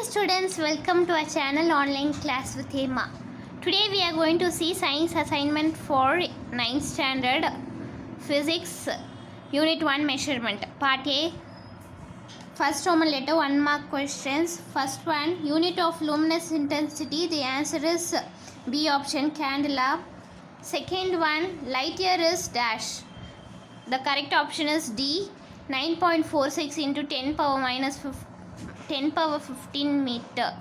Dear students, welcome to our channel Online Class with Hema. Today we are going to see science assignment for 9th standard physics unit 1 measurement part A. First Roman letter 1 mark questions. First one, unit of luminous intensity. The answer is B option, candela. Second one, light year is dash. The correct option is D, 9.46 into 10 power minus 15 meter.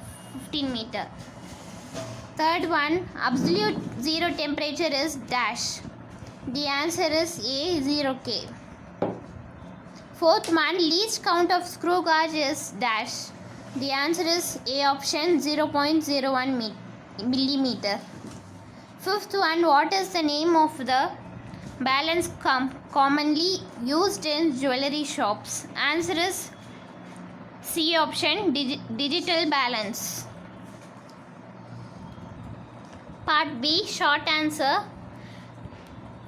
Third one, absolute zero temperature is dash. The answer is A, 0K. Fourth one, least count of screw gauge is dash. The answer is A option, 0.01 millimeter. Fifth one, what is the name of the balance commonly used in jewelry shops? Answer is C option, digital balance. Part B, short answer.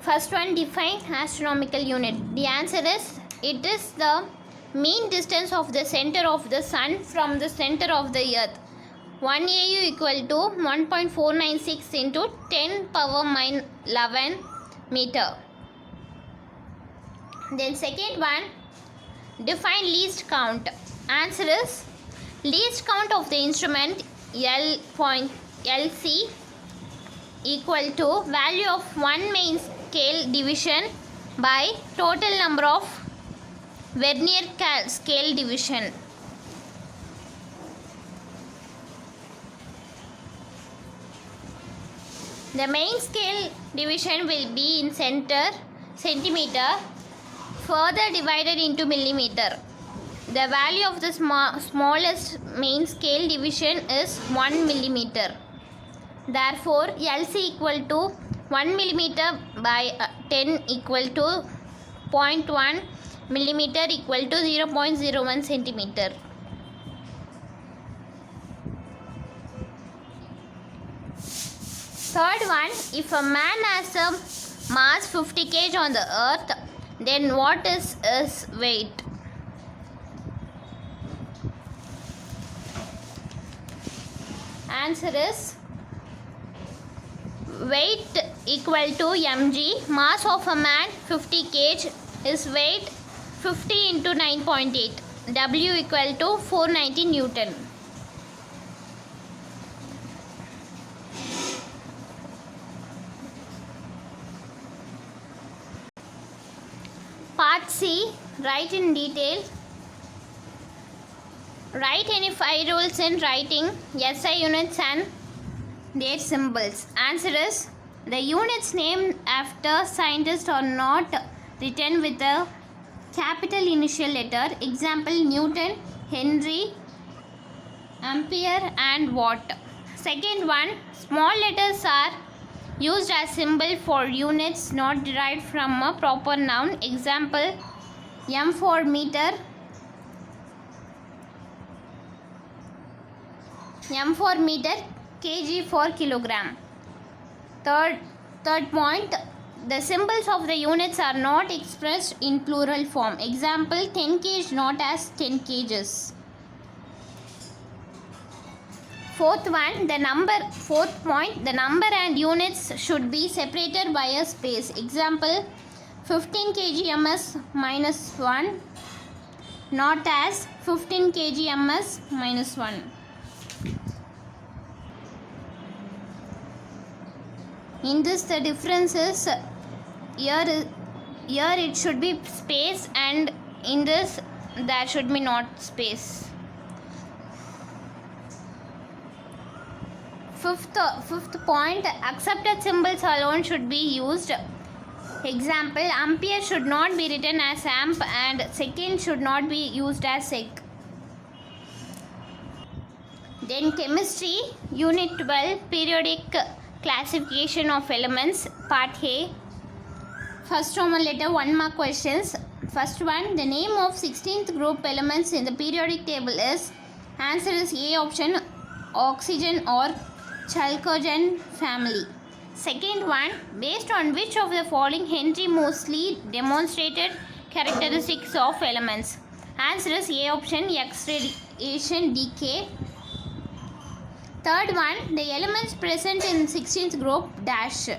First one, define astronomical unit. The answer is, it is the mean distance of the center of the sun from the center of the earth. 1 AU equal to 1.496 into 10 power minus 11 meter. Then second one, define least count. Answer is, least count of the instrument LC equal to value of one main scale division by total number of vernier scale division. The main scale division will be in centimeter, further divided into millimeter. The value of the smallest main scale division is 1 millimeter. Therefore, LC equal to 1 millimeter by 10 equal to 0.1 millimeter equal to 0.01 centimeter. Third one, if a man has a mass 50 kg on the earth, then what is his weight? Answer is weight equal to mg. Mass of a man 50 kg. His weight 50 into 9.8. W equal to 490 Newton. Part C, write in detail. Write any 5 rules in writing SI units and their symbols. Answer is, the units named after scientists are not written with a capital initial letter. Example, Newton, Henry, Ampere and Watt. Second one, small letters are used as symbol for units not derived from a proper noun. Example, M for meter, kg for kilogram. Third point, the symbols of the units are not expressed in plural form. Example, 10 kg not as 10 kgs. Fourth point, the number and units should be separated by a space. Example, 15 kg ms minus 1 not as 15 kg ms minus 1. In this, the difference is here it should be space, and in this there should be not space. Fifth point, accepted symbols alone should be used. Example, ampere should not be written as amp and second should not be used as sec. Then chemistry, unit 12, periodic classification of elements, part A. First Roman letter 1 mark questions. First one, the name of 16th group elements in the periodic table is, answer is A option, oxygen or chalcogen family. Second one, based on which of the following Henry Moseley demonstrated characteristics of elements? Answer is A option, X radiation decay. Third one, the elements present in 16th group dash.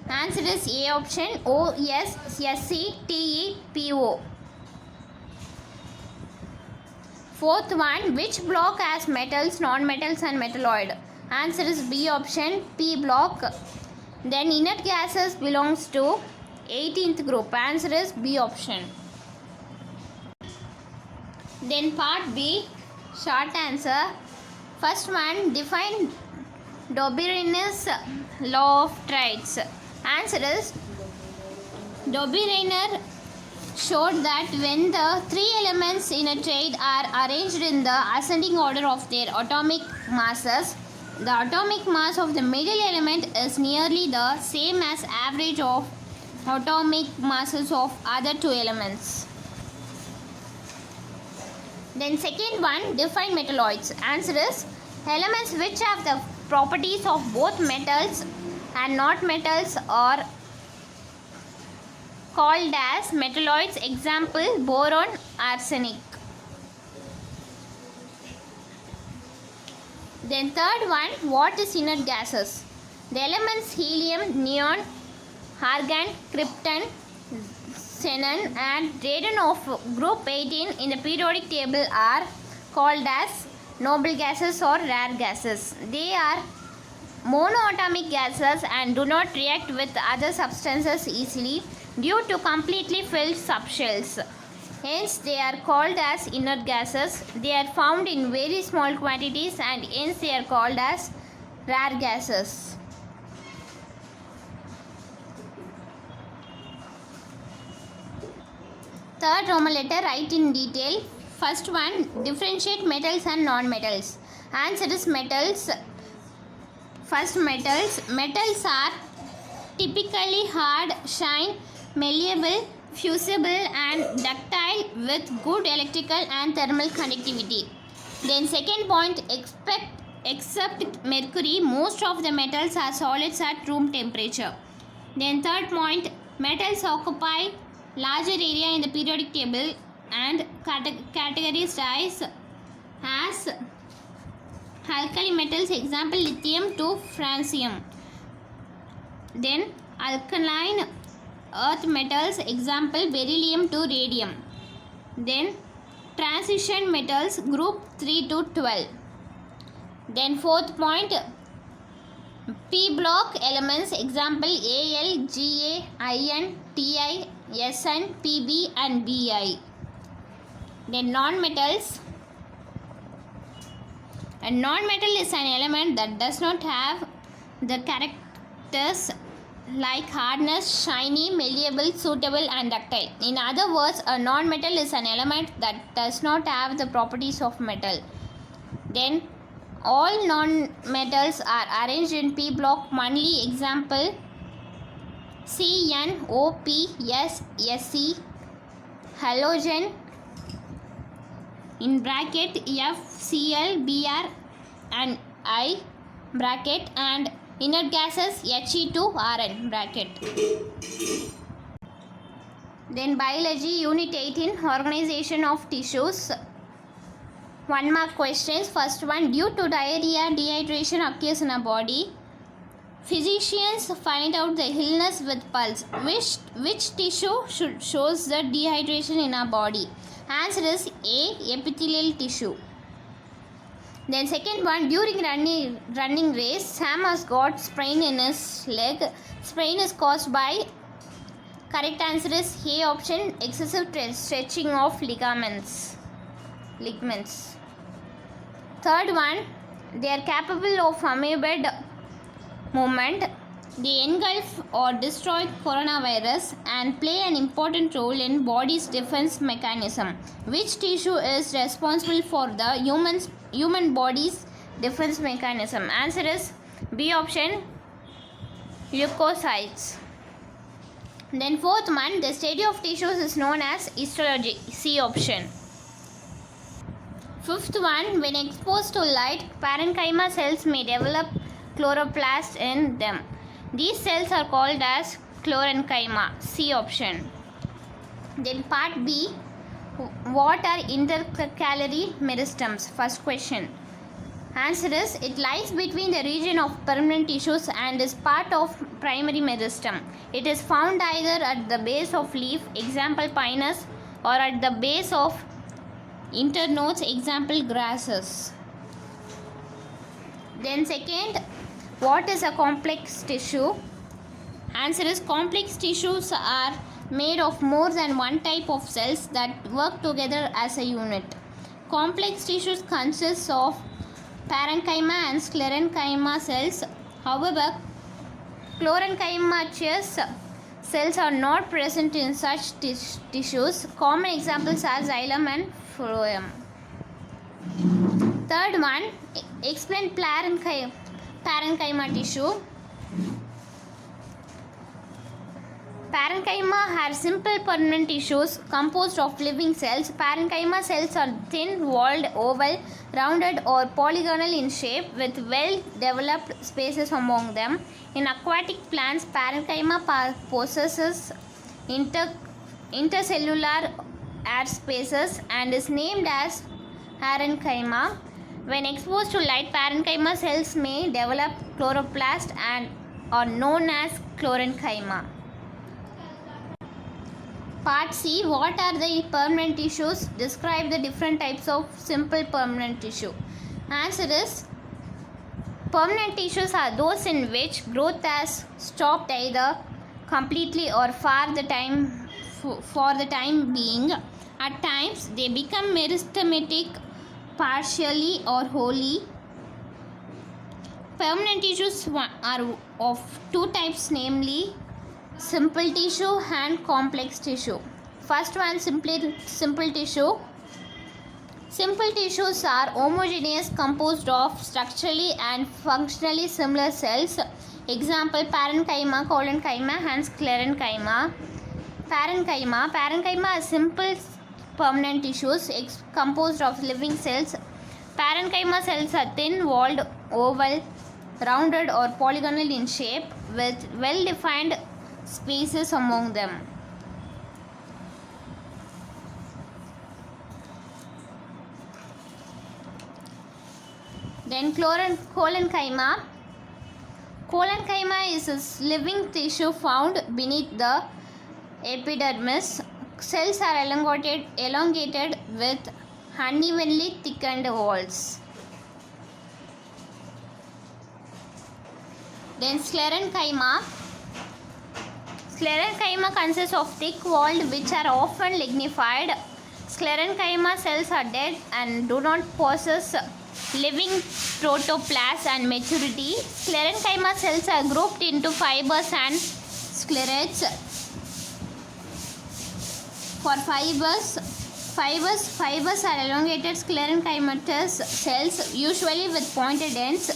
Answer is A option, O, S, Sc, Te, Po. Fourth one, which block has metals, non-metals and metalloid? Answer is B option, P block. Then inert gases belongs to 18th group. Answer is B option. Then part B, short answer. First one, define Dobrynin's law of trades. Answer is Dobrynin showed that when the three elements in a trade are arranged in the ascending order of their atomic masses, the atomic mass of the middle element is nearly the same as average of atomic masses of other two elements. Then second one, define metalloids. Answer is elements which have the properties of both metals and not metals are called as metalloids. Example, boron, arsenic. Then third one, what is inert gases? The elements helium, neon, argon, krypton, xenon and radon of group 18 in the periodic table are called as noble gases or rare gases. They are monoatomic gases and do not react with other substances easily due to completely filled subshells. Hence, they are called as inert gases. They are found in very small quantities and hence they are called as rare gases. Third Roman letter, write in detail. First one, differentiate metals and non-metals. Answer is metals. First, metals. Metals are typically hard, shine, malleable, fusible and ductile with good electrical and thermal conductivity. Then second point, except mercury, most of the metals are solids at room temperature. Then third point, metals occupy larger area in the periodic table and categorized as alkali metals, example lithium to francium. Then alkaline earth metals, example beryllium to radium. Then transition metals, group 3 to 12. Then fourth point, P block elements, example Al, Ga, In, Ti, Sn, Pb and Bi. Then non-metals. A non-metal is an element that does not have the characters like hardness, shiny, malleable, suitable and ductile. In other words, a non-metal is an element that does not have the properties of metal. Then all non-metals are arranged in P block only, example Cn, Op, S, Sc, halogen in bracket F, Cl, Br and I bracket and inert gases He2Rn bracket. Then biology, unit 18, organization of tissues. 1 mark questions. First one, due to diarrhea, dehydration occurs in a body. Physicians find out the illness with pulse. Which tissue shows the dehydration in our body? Answer is A, epithelial tissue. Then second one, during running race, Sam has got sprain in his leg. Sprain is caused by, correct answer is A option, excessive stretching of ligaments. Third one, they are capable of amoeboid movement. They engulf or destroy coronavirus and play an important role in body's defense mechanism. Which tissue is responsible for the human body's defense mechanism? Answer is B option, leukocytes. Then fourth one, the study of tissues is known as histology. C option. Fifth one, when exposed to light, parenchyma cells may develop chloroplast in them. These cells are called as chlorenchyma. C option. Then part B, what are intercalary meristems? First question. Answer is, it lies between the region of permanent tissues and is part of primary meristem. It is found either at the base of leaf, example pinus, or at the base of internodes, example grasses. Then second, what is a complex tissue? Answer is, complex tissues are made of more than one type of cells that work together as a unit. Complex tissues consist of parenchyma and sclerenchyma cells. However, chlorenchymatous cells are not present in such tissues. Common examples are xylem and phloem. Third one, explain parenchyma tissue. Parenchyma are simple permanent tissues composed of living cells. Parenchyma cells are thin-walled, oval, rounded or polygonal in shape with well-developed spaces among them. In aquatic plants, parenchyma possesses intercellular air spaces and is named as parenchyma. When exposed to light, parenchyma cells may develop chloroplast and are known as chlorenchyma. Part C. What are the permanent tissues? Describe the different types of simple permanent tissue. Answer is, permanent tissues are those in which growth has stopped either completely or for the time being. At times, they become meristematic partially or wholly. Permanent tissues are of two types, namely simple tissue and complex tissue. First one, simple tissue. Simple tissues are homogeneous, composed of structurally and functionally similar cells. Example, parenchyma, collenchyma and sclerenchyma. Parenchyma are simple permanent tissues composed of living cells. Parenchyma cells are thin-walled, oval, rounded or polygonal in shape with well-defined spaces among them. Then collenchyma. Collenchyma is a living tissue found beneath the epidermis. Cells are elongated with unevenly thickened walls. Then sclerenchyma. Sclerenchyma consists of thick-walled, which are often lignified. Sclerenchyma cells are dead and do not possess living protoplasm and maturity. Sclerenchyma cells are grouped into fibers and sclerates. For fibers are elongated sclerenchymatous cells, usually with pointed ends.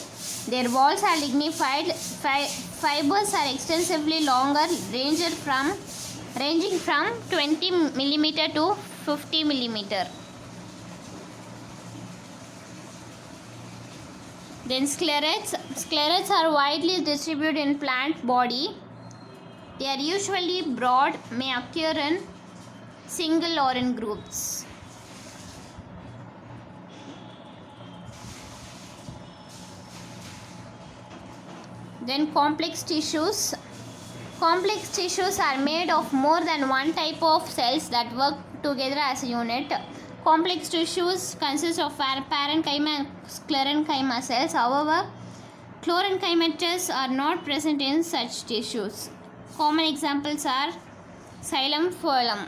Their walls are lignified. Fibers are extensively longer, ranging from 20 mm to 50 mm. Then sclerates. Sclerates are widely distributed in plant body. They are usually broad, may occur in single or in groups. Then complex tissues. Complex tissues are made of more than one type of cells that work together as a unit. Complex tissues consist of parenchyma and sclerenchyma cells. However, chlorenchymatous are not present in such tissues. Common examples are xylem, phloem.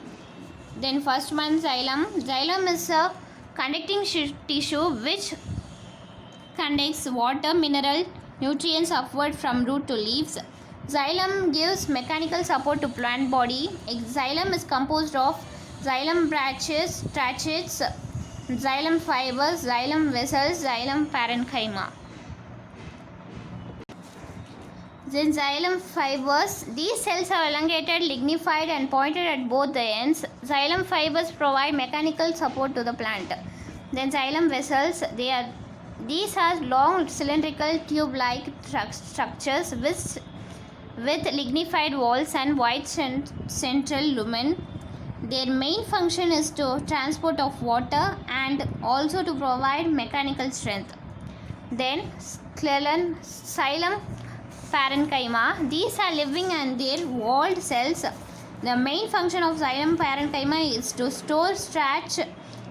Then first one, xylem. Xylem is a conducting tissue which conducts water, mineral, nutrients upward from root to leaves. Xylem gives mechanical support to plant body. Xylem is composed of xylem branches, tracheids, xylem fibers, xylem vessels, xylem parenchyma. Then xylem fibers. These cells are elongated, lignified and pointed at both the ends. Xylem fibers provide mechanical support to the plant. Then xylem vessels. These are long cylindrical tube-like structures with lignified walls and wide central lumen. Their main function is to transport of water and also to provide mechanical strength. Then xylem parenchyma. These are living and their walled cells. The main function of xylem parenchyma is to store starch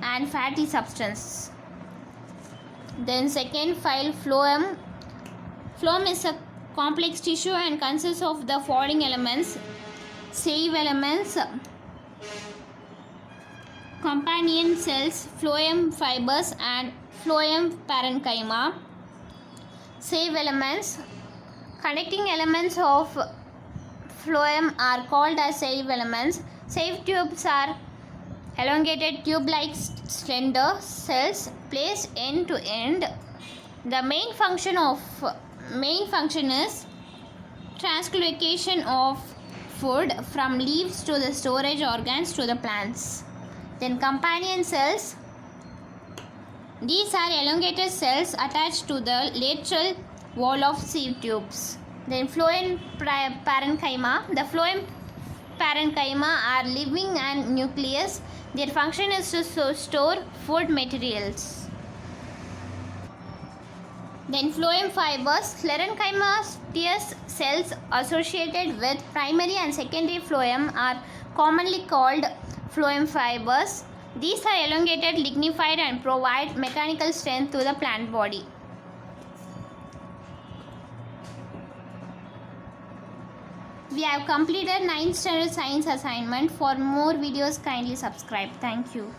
and fatty substance. Then second, phloem. Phloem is a complex tissue and consists of the following elements: sieve elements, companion cells, phloem fibers, and phloem parenchyma. Sieve elements. Connecting elements of phloem are called as sieve elements. Sieve tubes are elongated tube-like slender cells placed end to end. The main function is translocation of food from leaves to the storage organs to the plants. Then companion cells. These are elongated cells attached to the lateral wall of sieve tubes. Then phloem parenchyma. The phloem parenchyma are living and nucleus. Their function is to store food materials. Then phloem fibers. Sclerenchymatous cells associated with primary and secondary phloem are commonly called phloem fibers. These are elongated, lignified, and provide mechanical strength to the plant body. We have completed 9th standard science assignment. For more videos, kindly subscribe. Thank you.